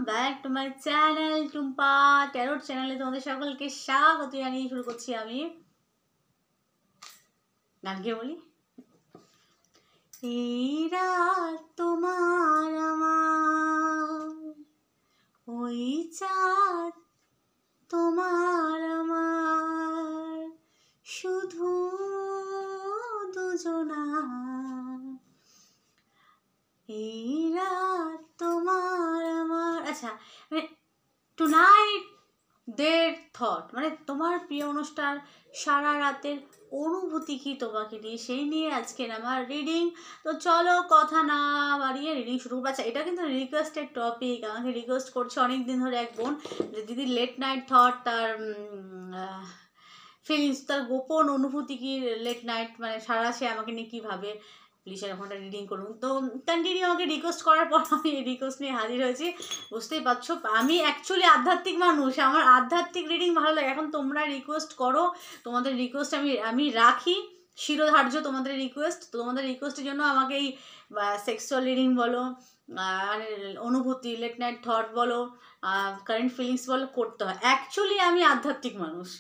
Back to my channel Tumpa tarot চ্যানেলে তোমাদের সকলকে স্বাগত জানিয়ে শুরু করছি আমি গান গিয়ে বলি। এই রাত তোমার আমার, ওই চাঁদ তোমার আমার, শুধু দুজনা। এই রাত তোমার আমার। আচ্ছা, মানে টুনাইট দের থট, মানে তোমার প্রিয় অনুষ্ঠান সারা রাতের অনুভূতি কি তোমাকে নিয়ে, সেই নিয়ে আজকের আমার রিডিং। তো চলো কথা না বাড়িয়ে রিডিং শুরু করবো। আচ্ছা, এটা কিন্তু রিকোয়েস্টেড টপিক, আমাকে রিকোয়েস্ট করছে অনেক দিন ধরে এক বোন যে দিদি লেট নাইট থট, তার ফিলিংস, তার গোপন অনুভূতি কি লেট নাইট, মানে সারা সে আমাকে নিয়ে কীভাবে, প্লিজ এরকমটা রিডিং করুন। তো কন্টিনিউ আমাকে রিকোয়েস্ট করার পর আমি এই রিকোয়েস্ট নিয়ে হাজির হয়েছি। বুঝতেই পারছো আমি অ্যাকচুয়ালি আধ্যাত্মিক মানুষ, আমার আধ্যাত্মিক রিডিং ভালো লাগে। এখন তোমরা রিকোয়েস্ট করো, তোমাদের রিকোয়েস্ট আমি রাখি শিরোধার্য, তোমাদের রিকোয়েস্ট। তো তোমাদের রিকোয়েস্টের জন্য আমাকে এই সেক্সুয়াল রিডিং বলো, মানে অনুভূতি, লেট নাইট থট বলো, কারেন্ট ফিলিংস বলো, করতে হয়। অ্যাকচুয়ালি আমি আধ্যাত্মিক মানুষ।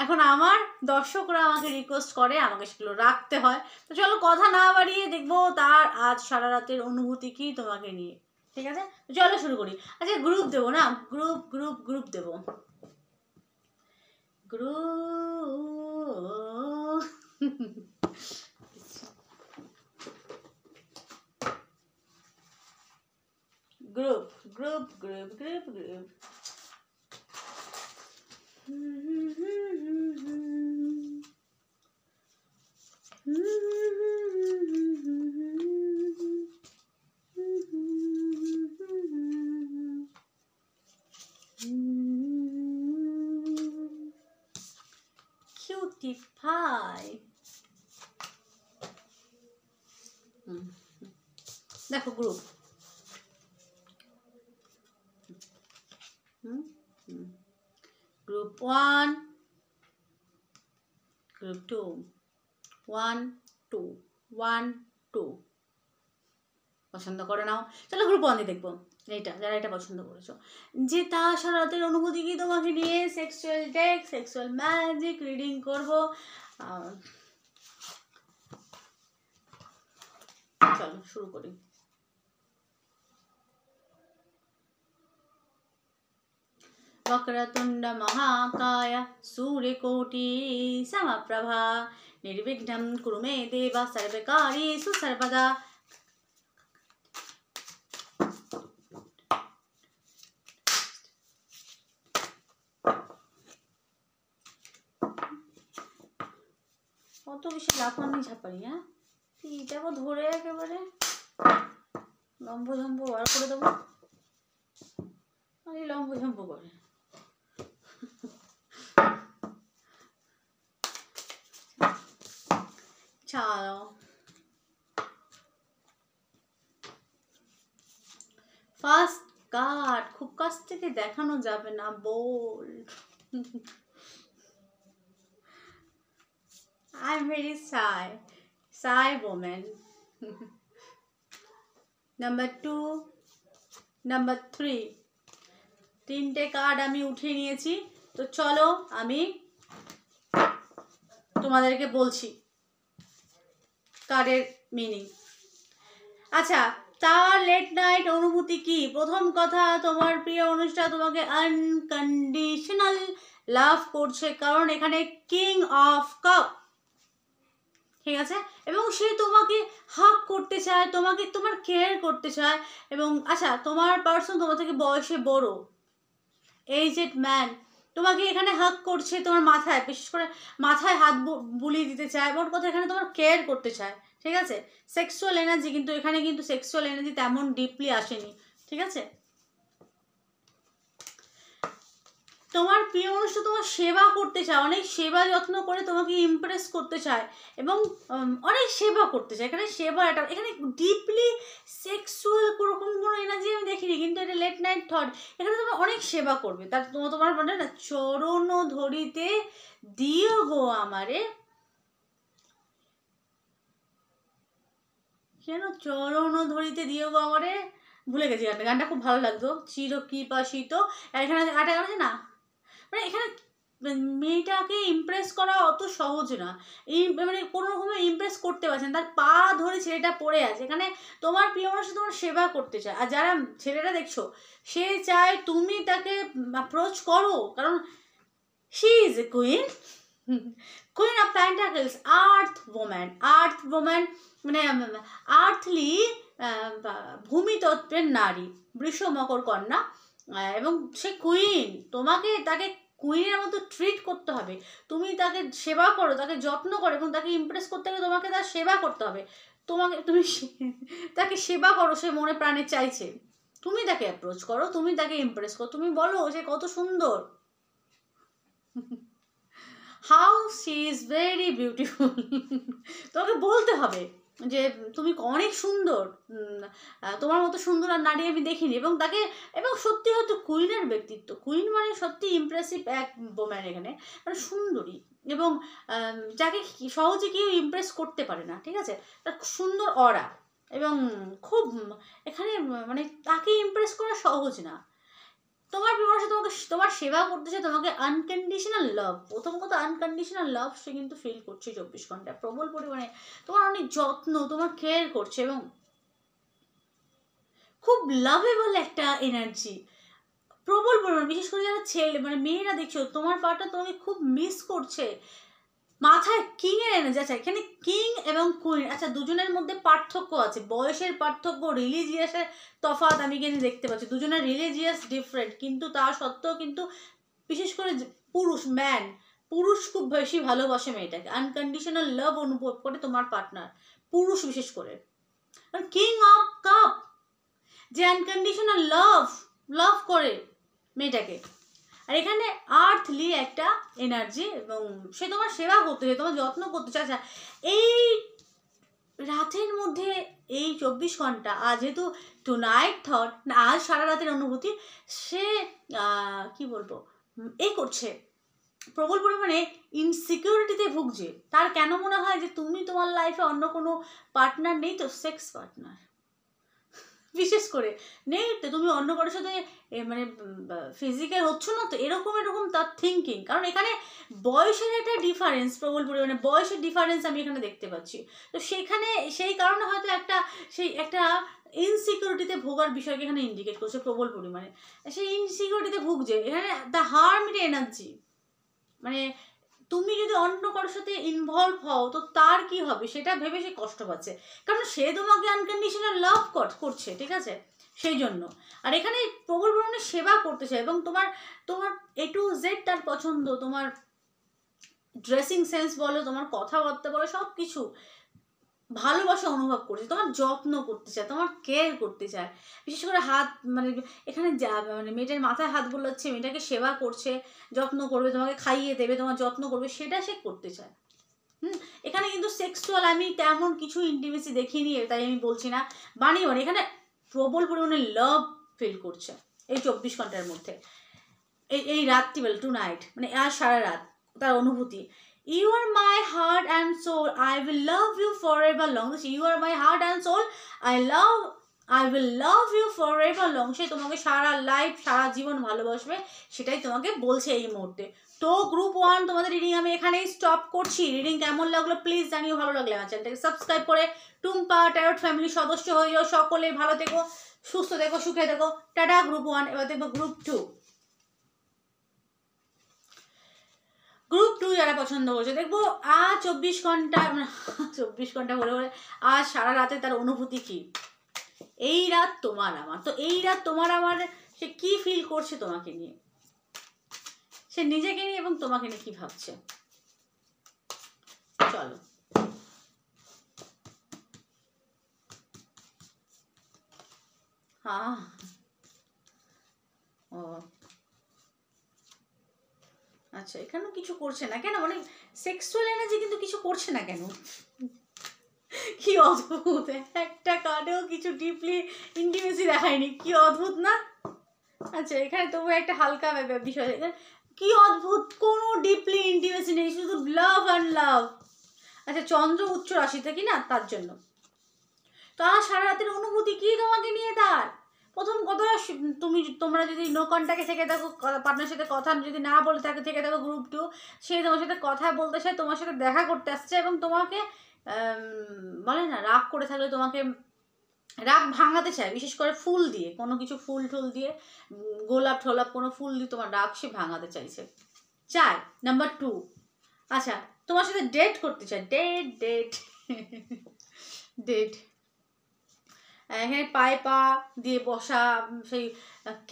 এখন আমার দর্শকরা আমাকে রিকোয়েস্ট করে, আমাকে সেগুলো রাখতে হয়। তো চলো কথা না বাড়িয়ে দেখবো তার আজ সারা রাতের অনুভূতি কি তোমাকে নিয়ে। ঠিক আছে, চলো শুরু করি। আচ্ছা, গ্রুপ দেবো না, গ্রুপ গ্রুপ গ্রুপ দেবো, group. Group group group group group. Cutify, দেখো গ্রুপ, গ্রুপ 1, গ্রুপ 2, 1 2 1 2 পছন্দ করে নাও। চলো গ্রুপ 1 দিয়ে দেখবো, এইটা যারা এটা পছন্দ করেছো, যে তা সারা রাতের অনুভূতি কি তোমাকে নিয়ে। Sexual tech, sexual magic reading করবো। চলো শুরু করি। वक्रतुंड महाकाय सूर्यकोटि समप्रभा निर्विघ्नं कुरु मे देव सर्वकार्येषु सर्वदा। কত বেশি লাফানি ঝাপানি, হ্যাঁ এইটাকে ধরে একেবারে লম্বঝম্ব বার করে দেবো, এই লম্বঝম্ব করে। চলো ফার্স্ট কার্ড, খুব কাছ থেকে দেখানো যাবে না, bold. I'm very shy woman. Number 2, number 3, তিনটে কার্ড আমি উঠিয়ে নিয়েছি। তো চলো আমি তোমাদেরকে বলছি কার্ডের মিনিং। আচ্ছা, তার লেট নাইট অনুভূতি কি? প্রথম কথা, তোমার প্রিয় অনুষ্ঠান তোমাকে আনকন্ডিশনাল লাভ করছে, কারণ এখানে কিং অফ কাপ, ঠিক আছে, এবং সে তোমাকে হাগ করতে চায়, তোমাকে তোমার কেয়ার করতে চায়। এবং আচ্ছা, তোমার পার্সন তোমার থেকে বয়সে বড়, এজড ম্যান, তোমাকে এখানে হাগ করছে, তোমার মাথায়, বিশেষ করে মাথায় হাত বুলিয়ে দিতে চায়। মোট কথা এখানে তোমার কেয়ার করতে চায়, ঠিক আছে। সেক্সুয়াল এনার্জি, কিন্তু এখানে কিন্তু সেক্সুয়াল এনার্জি তেমন ডিপলি আসেনি, ঠিক আছে। তোমার প্রিয় মানুষটা তোমার সেবা করতে চায়, অনেক সেবা যত্ন করে তোমাকে ইমপ্রেস করতে চায় এবং অনেক সেবা করতে চায়। এখানে সেবা, এটা এখানে ডিপলি সেক্সুয়াল কোরকম কোনো এনার্জি আমি দেখিনি, কিন্তু এটা লেট নাইট থট। এখানে তোমার অনেক সেবা করবে, তার তোমার মানে না, চরণ ধরিতে দিও গো আমারে, কেন চরণ ধরিতে দিও গো আমারে, ভুলে গেছি গানটা, গানটা খুব ভালো লাগতো, চির কি পাশিত। আর এখানে একটা গান আছে না, মানে এখানে মেয়েটাকে ইমপ্রেস করা অত সহজ না, এই মানে কোনো রকমে ইমপ্রেস করতে পারছেন, তার পা ধরে ছেলেটা পড়ে আছে, এখানে তোমার প্রিয় মানুষ তোমার সেবা করতে চায়। আর যারা ছেলেটা দেখছো সে চায় তুমি তাকে অ্যাপ্রোচ করো, কারণ she is a queen, queen of pentacles, earth woman, মানে আর্থলি, ভূমিতত্ত্বের নারী, বৃষ মকর কন্যা, এবং সে কুইন, তোমাকে তাকে কুইনের মতো ট্রিট করতে হবে, তুমি তাকে সেবা করো, তাকে যত্ন করো, এবং তাকে ইমপ্রেস করতে গেলে তোমাকে তার সেবা করতে হবে, তুমি তাকে সেবা করো, সে মনে প্রাণে চাইছে, তুমি তাকে অ্যাপ্রোচ করো, তুমি তাকে ইমপ্রেস করো, তুমি বলো সে কত সুন্দর, how she is very beautiful, তোমাকে বলতে হবে যে তুমি অনেক সুন্দর, তোমার মতো সুন্দর আর নারী আমি দেখিনি, এবং তাকে, এবং সত্যি হয়তো কুইনের ব্যক্তিত্ব, কুইন মানে সত্যি ইমপ্রেসিভ এক বোম্যান এখানে, মানে সুন্দরী, এবং যাকে সহজে কেউ ইমপ্রেস করতে পারে না, ঠিক আছে, তার সুন্দর অরা, এবং খুব এখানে মানে তাকে ইমপ্রেস করা সহজ না, তোমার বিমর্শে তোমাকে তোমার সেবা করতেছে, তোমাকে আনকন্ডিশনাল লাভ, প্রথম কথা আনকন্ডিশনাল লাভ সে কিন্তু ফিল করছে 24 ঘন্টা প্রবল পরিমাণে, তোমার অনেক যত্ন, তোমার কেয়ার করছে, এবং খুব লাভেবল একটা এনার্জি, প্রবল পরিমাণে, বিশেষ করে যারা ছেলে মানে মেয়েরা দেখছো তোমার পার্টটা তোমাকে খুব মিস করছে, মাথায় কিং এর এনার্জি। আচ্ছা এখানে কিং এবং কুইন, আচ্ছা দুজনের মধ্যে পার্থক্য আছে, বয়সের পার্থক্য, রিলিজিয়াসের তফাৎ আমি কিন্তু দেখতে পাচ্ছি, দুজনের রিলিজিয়াস ডিফারেন্ট, কিন্তু তা সত্ত্বেও কিন্তু বিশেষ করে পুরুষ খুব বেশি ভালোবাসে মেয়েটাকে, আনকন্ডিশনাল লাভ অনুভব করে তোমার পার্টনার, পুরুষ বিশেষ করে, কিং অফ কাপ, যে আনকন্ডিশনাল লাভ করে মেয়েটাকে, আর এখানে আর্থলি একটা এনার্জি, এবং সে তোমার সেবা করতে চায়, তোমার যত্ন করতে চায়। আচ্ছা এই রাতের মধ্যে এই 24 ঘন্টা, আজ যেহেতু টু নাইট থট, আজ সারা রাতের অনুভূতি, সে কি বলবো এই করছে, প্রবল পরিমাণে ইনসিকিউরিটিতে ভুগছে, তার কেন মনে হয় যে তুমি তোমার লাইফে অন্য কোনো পার্টনার নেই তো, সেক্স পার্টনার বিশেষ করে নেই তো, তুমি অন্য কারোর সাথে মানে ফিজিক্যাল হচ্ছ না তো, এরকম তার থিঙ্কিং, কারণ এখানে বয়সের একটা ডিফারেন্স, প্রবল পরিমাণে বয়সের ডিফারেন্স আমি এখানে দেখতে পাচ্ছি, তো সেখানে সেই কারণে হয়তো একটা ইনসিকিউরিটিতে ভোগার বিষয়কে এখানে ইন্ডিকেট করছে প্রবল পরিমাণে, সেই ইনসিকিউরিটিতে ভুগছে এখানে, দ্য হার্মিড এনার্জি, মানে তুমি যদি অন্য কারোর সাথে ইনভলভ হও তো তার কি হবে সেটা ভেবে সে কষ্ট পাচ্ছে, কারণ সে তোমাকে আনকন্ডিশনাল লাভ করছে, ঠিক আছে, সেই জন্য, আর এখানে প্রবল পরিমাণে সেবা করতে চায়, এবং তোমার A to Z তার পছন্দ, তোমার ড্রেসিং সেন্স বলো, তোমার কথাবার্তা বলো, সব কিছু ভালোবাসা অনুভব করছে, তোমার যত্ন করতে চায়, তোমার কেয়ার করতে চায়, বিশেষ করে হাত মানে এখানে মানে মেয়েটার মাথায় হাত বোলাচ্ছে, মেয়েটাকে সেবা করছে, যত্ন করবে, তোমাকে খাইয়ে দেবে, তোমার যত্ন করবে, সেটা সে করতে চায়। এখানে কিন্তু সেক্সুয়াল আমি তেমন কিছু ইন্টিমেসি দেখিনি, তাই আমি বলছি না, বানিয়ে এখানে প্রবল পরিমাণে লাভ ফিল করছে এই 24 ঘন্টার মধ্যে, এই রাত্রিবেলা টু নাইট, মানে আজ সারা রাত তার অনুভূতি, You are my heart and soul. I will love you forever long. You are my heart and soul. I will love you forever long. সে তোমাকে সারা লাইফ সারা জীবন ভালোবাসবে, সেটাই তোমাকে বলছে এই মুহূর্তে। তো গ্রুপ 1 তোমাদের রিডিং আমি এখানেই স্টপ করছি। রিডিং কেমন লাগলো প্লিজ জানিও, ভালো লাগলে আমার চ্যানেলটাকে সাবস্ক্রাইব করে টুম্পা ট্যারট ফ্যামিলির সদস্য হয়ে যাও। সকলে ভালো থেকো, সুস্থ থেকো, সুখে থেকো। Tata group 1। এবার দেখবো গ্রুপ 2। গ্রুপ 2 যারা পছন্দ করছে, দেখবো আজ 24 ঘন্টা বলে আজ সারা রাতে তার অনুভূতি কি, এই রাত তোমার আমার, তো এই রাত তোমার আমার সে কি ফিল করছে তোমাকে নিয়ে, সে নিজেকে নিয়ে এবং তোমাকে নিয়ে কি ভাবছে, চলো। হ্যাঁ ও আচ্ছা, এখানেও কিছু করছে না কেন, মানে সেক্সুয়াল এনার্জি কিন্তু কিছু করছে না কেন, কি অদ্ভুত, একটা কার্ডেও কিছু ডিপলি ইন্টিমেসি দেখায়নি, কি অদ্ভুত না। আচ্ছা এখানে তবু একটা হালকা বিষয়, কি অদ্ভুত, কোনো ডিপলি ইন্টিমেসি নেই, শুধু লাভ অ্যান্ড লাভ। আচ্ছা চন্দ্র উচ্চ রাশিতে কি না, তার জন্য। তো আর সারা রাতের অনুভূতি কি তোমাকে নিয়ে তার, প্রথম কথা, তোমরা যদি নো কন্ট্যাক্টে থেকে থাকো, পার্টনারের সাথে কথা যদি না বলে থেকে থাকো গ্রুপ 2, সে তোমার সাথে কথা বলতে চায়, তোমার সাথে দেখা করতে আসছে এবং তোমাকে বলে না রাগ করে থাকলে তোমাকে রাগ ভাঙাতে চায়, বিশেষ করে ফুল দিয়ে, কোনো কিছু ফুল টুল দিয়ে, গোলাপ ঠোলাপ কোনো ফুল দিয়ে তোমার রাগ সে ভাঙাতে চাইছে। নাম্বার 2, আচ্ছা তোমার সাথে ডেট করতে চায়, ডেট এখানে পায়ে পা দিয়ে বসা, সেই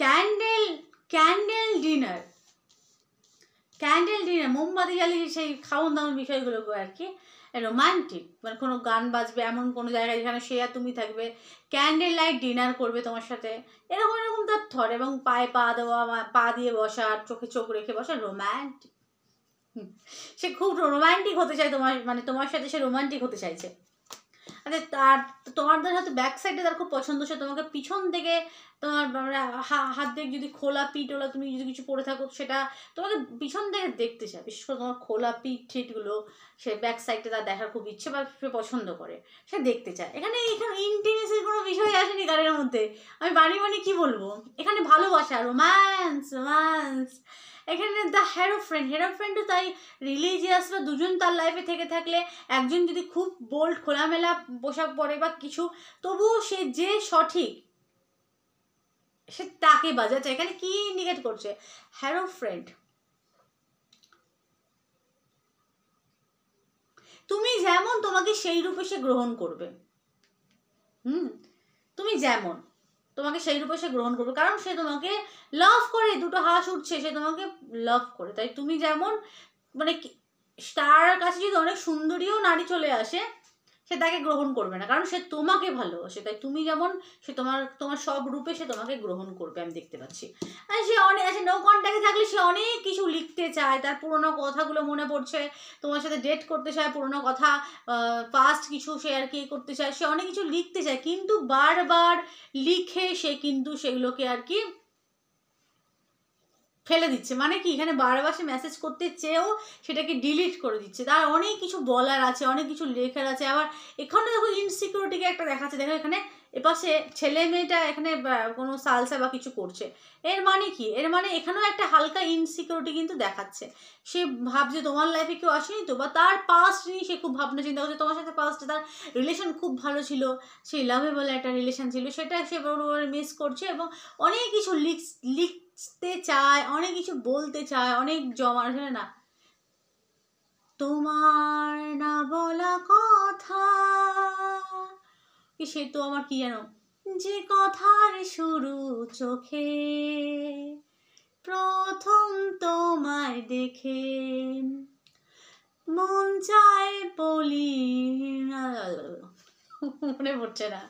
ক্যান্ডেল ডিনার, মোমবাতি জ্বালিয়ে সেই খাওয়ান দাওয়ান বিষয়গুলো আর কি রোমান্টিক, মানে কোনো গান বাজবে এমন কোনো জায়গায় যেখানে সে আর তুমি থাকবে, ক্যান্ডেল লাইট ডিনার করবে তোমার সাথে, এরকম তার থর, এবং পায়ে পা দেওয়া, পা দিয়ে বসা, চোখে চোখ রেখে বসা, রোম্যান্টিক। সে খুব রোমান্টিক হতে চায় তোমার, মানে তোমার সাথে সে রোমান্টিক হতে চাইছে। আচ্ছা, তার তোমাদের হয়তো ব্যাক সাইডে তার খুব পছন্দ, সে তোমাকে পিছন থেকে তোমার হাত দিয়ে যদি খোলা পিঠওলা তুমি যদি কিছু পরে থাকো, সেটা তোমাকে পিছন থেকে দেখতে চায়, বিশেষ করে তোমার খোলা ঠিটগুলো সে ব্যাক সাইডে তার দেখার খুব ইচ্ছে বা সে পছন্দ করে, সে দেখতে চায়। এখানে ইন্টিমেসির কোনো বিষয় আসেনি তাদের মধ্যে, আমি বানি কি বলবো, এখানে ভালোবাসা, রোম্যান্স। এখানে দ্য হেরো ফ্রেন্ডও তাই রিলিজিয়াস, বা দুজন তার লাইফে থেকে থাকলে একজন যদি খুব বোল্ড খোলামেলা পোশাক পরে বা কিছু, তবুও সে যে সঠিক সে তাকে বাজাচ্ছে। এখানে কি ইন্ডিকেট করছে, হেরো ফ্রেন্ড, তুমি যেমন তোমাকে সেই রূপে সে গ্রহণ করবে। তুমি যেমন তোমাকে সেই রূপে সে গ্রহণ করবে, কারণ সে তোমাকে লাভ করে, দুটো হাঁস উঠছে, সে তোমাকে লাভ করে। তাই তুমি যেমন, মানে তার কাছে যদি অনেক সুন্দরীও নারী চলে আসে, সে তাকে গ্রহণ করবে না, কারণ সে তোমাকে ভালোবাসে। তাই তুমি যেমন, সে তোমার সব রূপে সে তোমাকে গ্রহণ করবে, আমি দেখতে পাচ্ছি। আর সে নো কন্ট্যাক্টে থাকলে সে অনেক কিছু লিখতে চায়, তার পুরোনো কথাগুলো মনে পড়ছে, তোমার সাথে ডেট করতে চায়, পুরোনো কথা, পাস্ট কিছু সে আর কি করতে চায়, সে অনেক কিছু লিখতে চায়, কিন্তু বারবার লিখে সে কিন্তু সেগুলোকে আর কি ফেলে দিচ্ছে। মানে কি, এখানে বারবার সে মেসেজ করতে চেয়েও সেটাকে ডিলিট করে দিচ্ছে। তার অনেক কিছু বলার আছে, অনেক কিছু লেখার আছে। আবার এখানে দেখো ইনসিকিউরিটিকে একটা দেখাচ্ছে, দেখো এখানে এপাশে ছেলে মেয়েটা এখানে কোনো সালসা বা কিছু করছে, এর মানে কি, এর মানে এখানেও একটা হালকা ইনসিকিউরিটি কিন্তু দেখাচ্ছে। সে ভাবছে তোমার লাইফে কেউ আসেনি তো, বা তার পাস্ট নিয়ে সে খুব ভাবনা চিন্তা করছে, তোমার সাথে পাস্টে তার রিলেশন খুব ভালো ছিল, সেই লাভেবল একটা রিলেশন ছিল, সেটা সে বড় মিস করছে, এবং অনেক কিছু লিখতে চায়, অনেক কিছু বলতে চায়, অনেক জমা না, তোমার না বলা কথা, সে তো আমার কি জানো, যে কথার শুরু চোখে প্রথম তোমায় দেখে মন চায় বলি, মনে পড়ছে না,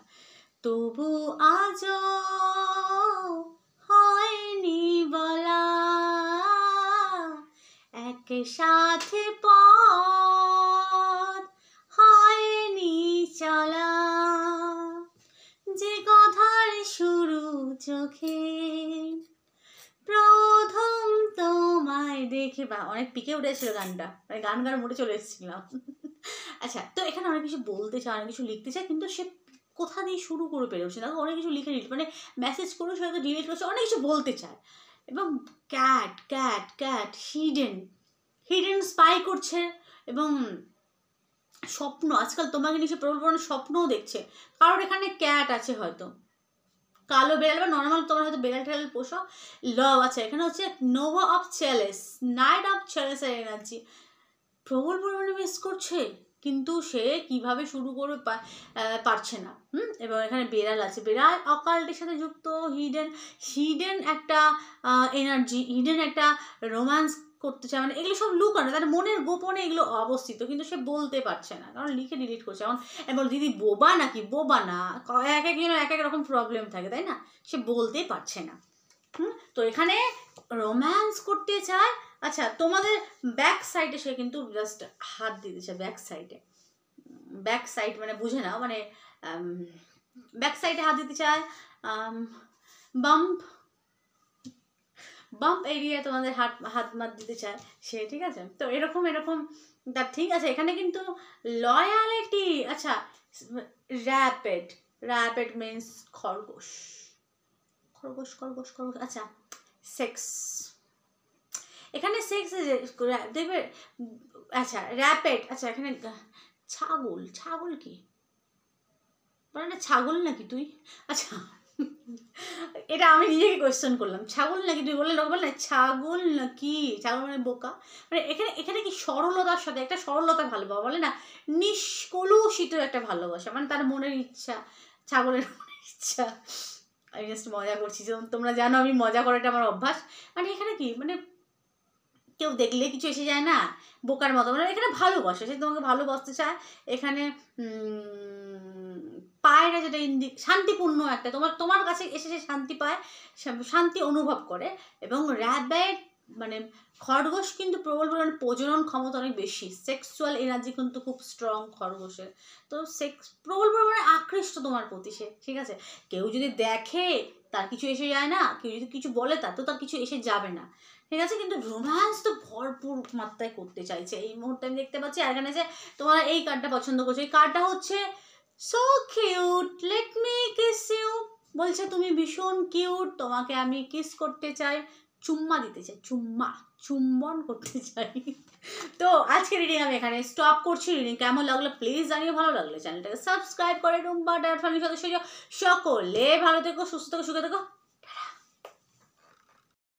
তবু আজও হয়নি বলা, একসাথে পথ হয়নি চলা, যে কথার শুরু চোখে প্রথম তোমায় দেখে। বা অনেক পিকে উঠেছিল গানটা, মানে গান মুড়ে চলে এসেছিলাম। আচ্ছা, তো এখানে অনেক কিছু বলতে চায়, অনেক কিছু লিখতে চায়, কিন্তু সে কোথা দিয়ে শুরু করে পেরোচ্ছে, দেখো অনেক কিছু লিখে মানে মেসেজ করে সে হয়তো ডিলিট করছে, অনেক কিছু বলতে চায়। এবং ক্যাট হিডেন স্পাই করছে, এবং স্বপ্ন, আজকাল তোমাকে নিয়ে সে প্রবল স্বপ্নও দেখছে, কারণ এখানে ক্যাট আছে, হয়তো কালো বেড়াল বা নর্মাল তোমার হয়তো বেড়াল টেড়াল পোষো, লাভ আছে। এখানে হচ্ছে নোভা অফ চ্যালেস, নাইট অফ চ্যালেসের এনার্জি, প্রবল পরিমাণে মিস করছে, কিন্তু সে কিভাবে শুরু করবে পারছে না। এবং এখানে বেড়াল আছে, বেড়াল অকাল্টের সাথে যুক্ত, হিডেন একটা এনার্জি, হিডেন একটা রোম্যান্স করতে চায়, মানে এগুলো সব লুকানো, তার মনের গোপনে এগুলো অবস্থিত, কিন্তু সে বলতে পারছে না, কারণ লিখে ডিলিট করছে। এখন দিদি বোবা নাকি, বোবা না, এক একজন এক এক রকম প্রবলেম থাকে, তাই না, সে বলতে পারছে না। তো এখানে রোম্যান্স করতে চায়। আচ্ছা, তোমাদের ব্যাক সাইডে সে কিন্তু জাস্ট হাত দিয়ে দিচ্ছে, ব্যাক সাইড মানে বুঝে নাও, মানে ব্যাক সাইডে হাত দিতে চায়, বাম্প এরিয়া তোমাদের হাত মাত দিতে চায় সে, ঠিক আছে। তো এরকম তা ঠিক আছে। এখানে কিন্তু লয়ালিটি, আচ্ছা, র্যাপিড মিনস খরগোশ, খরগোশ খরগোশ খরগোশ, আচ্ছা সেক্স, এখানে সেক্স দেখবে, আচ্ছা র্যাপিড, আচ্ছা এখানে ছাগল, ছাগল কি মানে না, ছাগল নাকি তুই, আচ্ছা এটা আমি নিজেকে কোয়েশ্চেন করলাম, ছাগল নাকি তুই, বললে লোক বললে ছাগল নাকি, ছাগল মানে বোকা, মানে এখানে এখানে কি সরলতার সাথে একটা সরলতা ভালোবাসা, বলে না নিষ্কলুষিত একটা ভালোবাসা, মানে তার মনের ইচ্ছা, ছাগলের মনের ইচ্ছা। আমি জাস্ট মজা করছি, যেমন তোমরা জানো আমি মজা করাটা আমার অভ্যাস, মানে এখানে কি মানে কেউ দেখলে কিছু এসে যায় না বোকার মতো, মানে এখানে ভালোবাসে, সে তোমাকে ভালোবাসতে চায়, এখানে পায় না, যেটা শান্তিপূর্ণ একটা, তোমার তোমার কাছে এসে সে শান্তি পায়, শান্তি অনুভব করে। এবং র্যাবিট মানে খরগোশ কিন্তু প্রবল পরিমাণে প্রজনন ক্ষমতা অনেক বেশি, সেক্সুয়াল এনার্জি কিন্তু খুব স্ট্রং খরগোশের, তো সেক্স প্রবল পরিমাণে আকৃষ্ট তোমার প্রতি সে, ঠিক আছে। কেউ যদি দেখে তার কিছু এসে যায় না, কেউ যদি কিছু বলে তার তো তার কিছু এসে যাবে না, ঠিক আছে, কিন্তু রোম্যান্স তো ভরপুর মাত্রায় করতে চাইছে এই মুহূর্তে আমি দেখতে পাচ্ছি। আর এখানে যে তোমার এই কার্ডটা পছন্দ করছো, এই কার্ডটা হচ্ছে so cute, let me kiss you, বলছে তুমি ভীষণ কিউট, তোমাকে আমি কিস করতে চাই, চুম্মা দিতে চাই, চুম্মা চুম্বন করতে চাই। তো আজকে রিডিং আমি এখানে স্টপ করছি। রিডিং কেমন লাগলো প্লিজ জানিয়ে, ভালো লাগলে চ্যানেলটাকে সাবস্ক্রাইব করে রুম্পা ডায়ার ফ্যামিলির সদস্য সকলে ভালো থেকো, সুস্থ থেকো, সুখে থেকো।